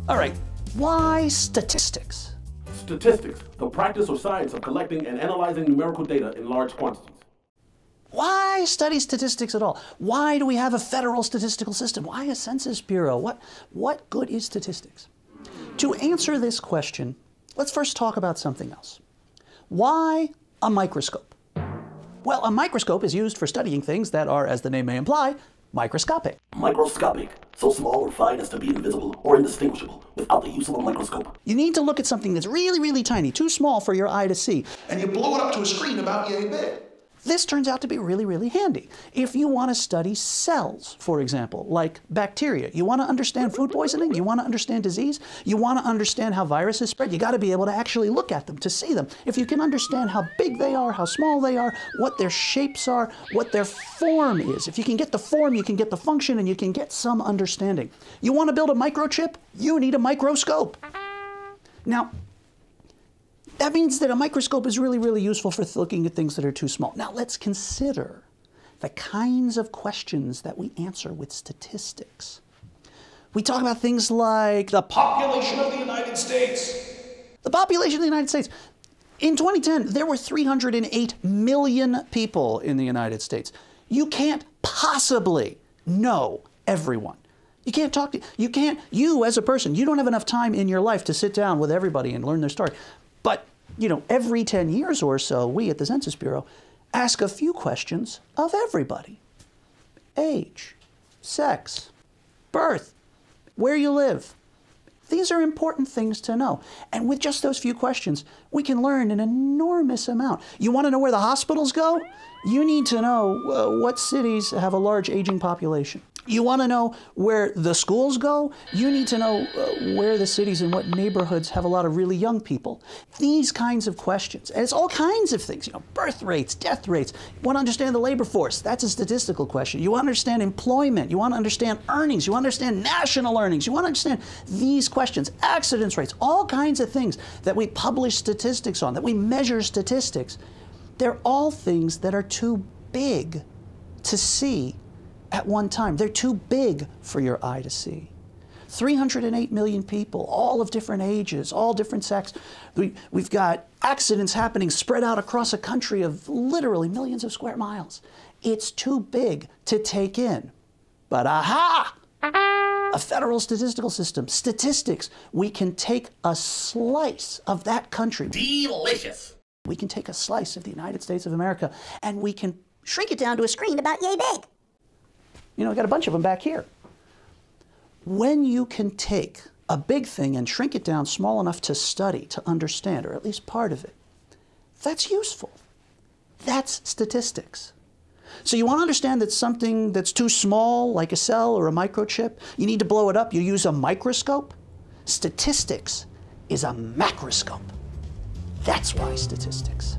All right, why statistics? Statistics, the practice or science of collecting and analyzing numerical data in large quantities. Why study statistics at all? Why do we have a federal statistical system? Why a census bureau? What good is statistics? To answer this question, let's first talk about something else. Why a microscope? Well, a microscope is used for studying things that are, as the name may imply, microscopic. Microscopic, so small or fine as to be invisible or indistinguishable without the use of a microscope. You need to look at something that's really, really tiny, too small for your eye to see, and you blow it up to a screen about yay big. This turns out to be really, really handy. If you want to study cells, for example, like bacteria, you want to understand food poisoning, you want to understand disease, you want to understand how viruses spread, you got to be able to actually look at them, to see them. If you can understand how big they are, how small they are, what their shapes are, what their form is, if you can get the form, you can get the function, and you can get some understanding. You want to build a microchip? You need a microscope. Now, that means that a microscope is really, really useful for looking at things that are too small. Now let's consider the kinds of questions that we answer with statistics. We talk about things like the population of the United States. The population of the United States. In 2010, there were 308 million people in the United States. You can't possibly know everyone. You can't talk to, you as a person, you don't have enough time in your life to sit down with everybody and learn their story. But, you know, every 10 years or so, we at the Census Bureau ask a few questions of everybody. Age, sex, birth, where you live. These are important things to know. And with just those few questions, we can learn an enormous amount. You want to know where the hospitals go? You need to know what cities have a large aging population. You want to know where the schools go? You need to know where the cities and what neighborhoods have a lot of really young people. These kinds of questions. And it's all kinds of things, you know, birth rates, death rates. You want to understand the labor force. That's a statistical question. You want to understand employment. You want to understand earnings. You want to understand national earnings. You want to understand these questions, accidents rates, all kinds of things that we publish statistics on, that we measure statistics. They're all things that are too big to see at one time. They're too big for your eye to see. 308 million people, all of different ages, all different sex. We've got accidents happening spread out across a country of literally millions of square miles. It's too big to take in. But aha! A federal statistical system, statistics. We can take a slice of that country. Delicious. We can take a slice of the United States of America and we can shrink it down to a screen about yay big. You know, we got a bunch of them back here. When you can take a big thing and shrink it down small enough to study, to understand, or at least part of it, that's useful. That's statistics. So you want to understand that something that's too small, like a cell or a microchip, you need to blow it up, you use a microscope? Statistics is a macroscope. That's why statistics.